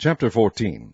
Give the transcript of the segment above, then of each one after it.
Chapter 14.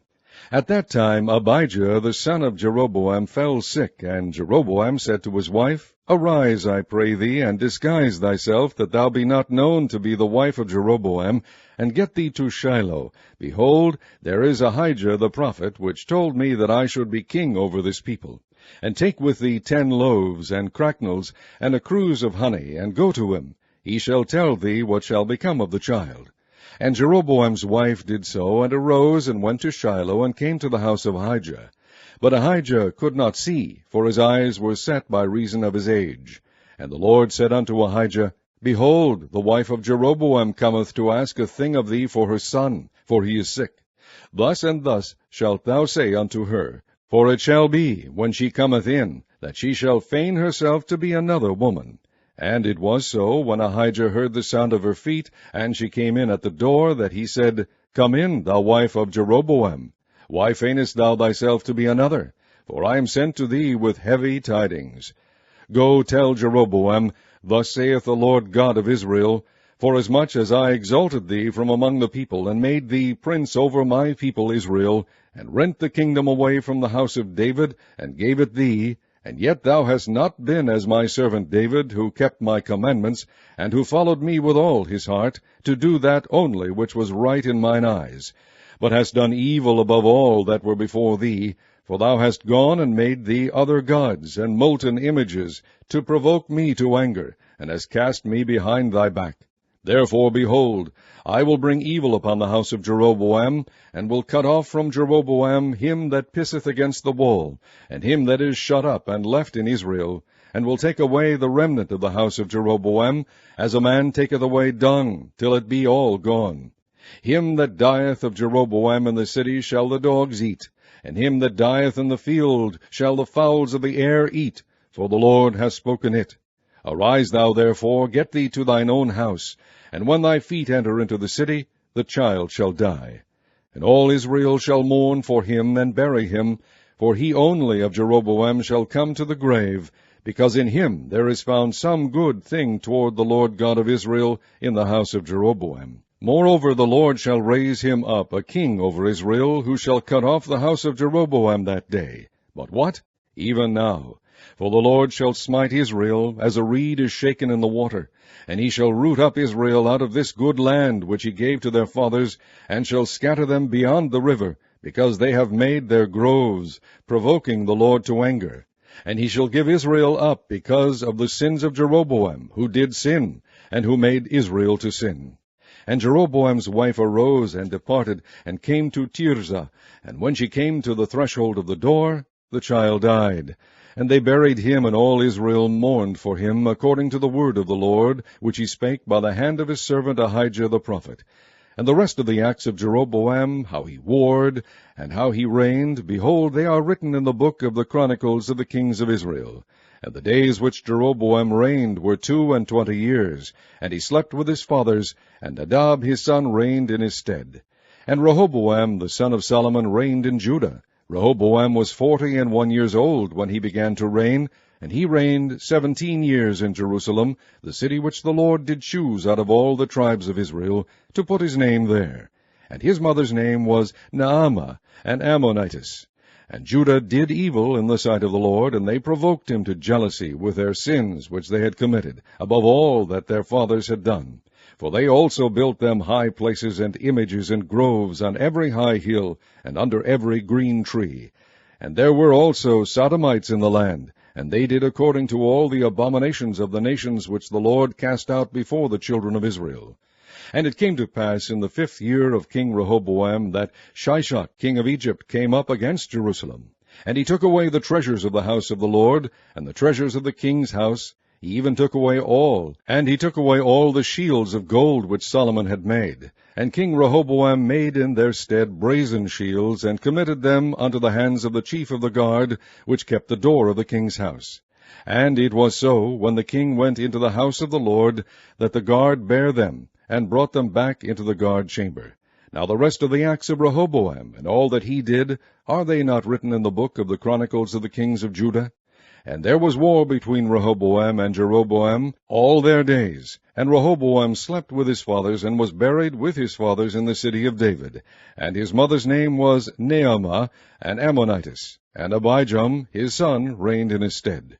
At that time Abijah the son of Jeroboam fell sick, and Jeroboam said to his wife, Arise, I pray thee, and disguise thyself, that thou be not known to be the wife of Jeroboam, and get thee to Shiloh. Behold, there is Ahijah the prophet, which told me that I should be king over this people. And take with thee 10 loaves, and cracknels, and a cruse of honey, and go to him. He shall tell thee what shall become of the child. And Jeroboam's wife did so, and arose, and went to Shiloh, and came to the house of Ahijah. But Ahijah could not see, for his eyes were set by reason of his age. And the Lord said unto Ahijah, Behold, the wife of Jeroboam cometh to ask a thing of thee for her son, for he is sick. Thus and thus shalt thou say unto her, For it shall be, when she cometh in, that she shall feign herself to be another woman. And it was so, when Ahijah heard the sound of her feet, and she came in at the door, that he said, Come in, thou wife of Jeroboam. Why feignest thou thyself to be another? For I am sent to thee with heavy tidings. Go tell Jeroboam, Thus saith the Lord God of Israel, Forasmuch as I exalted thee from among the people, and made thee prince over my people Israel, and rent the kingdom away from the house of David, and gave it thee, and yet thou hast not been as my servant David, who kept my commandments, and who followed me with all his heart, to do that only which was right in mine eyes, but hast done evil above all that were before thee, for thou hast gone and made thee other gods, and molten images, to provoke me to anger, and hast cast me behind thy back. Therefore, behold, I will bring evil upon the house of Jeroboam, and will cut off from Jeroboam him that pisseth against the wall, and him that is shut up and left in Israel, and will take away the remnant of the house of Jeroboam, as a man taketh away dung, till it be all gone. Him that dieth of Jeroboam in the city shall the dogs eat, and him that dieth in the field shall the fowls of the air eat, for the Lord hath spoken it. Arise thou therefore, get thee to thine own house, and when thy feet enter into the city, the child shall die. And all Israel shall mourn for him, and bury him, for he only of Jeroboam shall come to the grave, because in him there is found some good thing toward the Lord God of Israel in the house of Jeroboam. Moreover, the Lord shall raise him up a king over Israel, who shall cut off the house of Jeroboam that day. But what? Even now. For the Lord shall smite Israel, as a reed is shaken in the water, and he shall root up Israel out of this good land which he gave to their fathers, and shall scatter them beyond the river, because they have made their groves, provoking the Lord to anger. And he shall give Israel up because of the sins of Jeroboam, who did sin, and who made Israel to sin. And Jeroboam's wife arose and departed, and came to Tirzah, and when she came to the threshold of the door, the child died. And they buried him, and all Israel mourned for him, according to the word of the Lord, which he spake by the hand of his servant Ahijah the prophet. And the rest of the acts of Jeroboam, how he warred, and how he reigned, behold, they are written in the book of the chronicles of the kings of Israel. And the days which Jeroboam reigned were 22 years, and he slept with his fathers, and Nadab his son reigned in his stead. And Rehoboam the son of Solomon reigned in Judah. Rehoboam was 41 years old when he began to reign, and he reigned 17 years in Jerusalem, the city which the Lord did choose out of all the tribes of Israel, to put his name there. And his mother's name was Naamah, an Ammonitess. And Judah did evil in the sight of the Lord, and they provoked him to jealousy with their sins which they had committed, above all that their fathers had done. For they also built them high places and images and groves on every high hill, and under every green tree. And there were also Sodomites in the land, and they did according to all the abominations of the nations which the Lord cast out before the children of Israel. And it came to pass in the 5th year of King Rehoboam that Shishak king of Egypt came up against Jerusalem. And he took away the treasures of the house of the Lord, and the treasures of the king's house. He even took away all, and he took away all the shields of gold which Solomon had made. And King Rehoboam made in their stead brazen shields, and committed them unto the hands of the chief of the guard, which kept the door of the king's house. And it was so, when the king went into the house of the Lord, that the guard bare them, and brought them back into the guard chamber. Now the rest of the acts of Rehoboam, and all that he did, are they not written in the book of the chronicles of the kings of Judah? And there was war between Rehoboam and Jeroboam all their days. And Rehoboam slept with his fathers, and was buried with his fathers in the city of David. And his mother's name was Naamah, an Ammonitess. And Abijam his son reigned in his stead.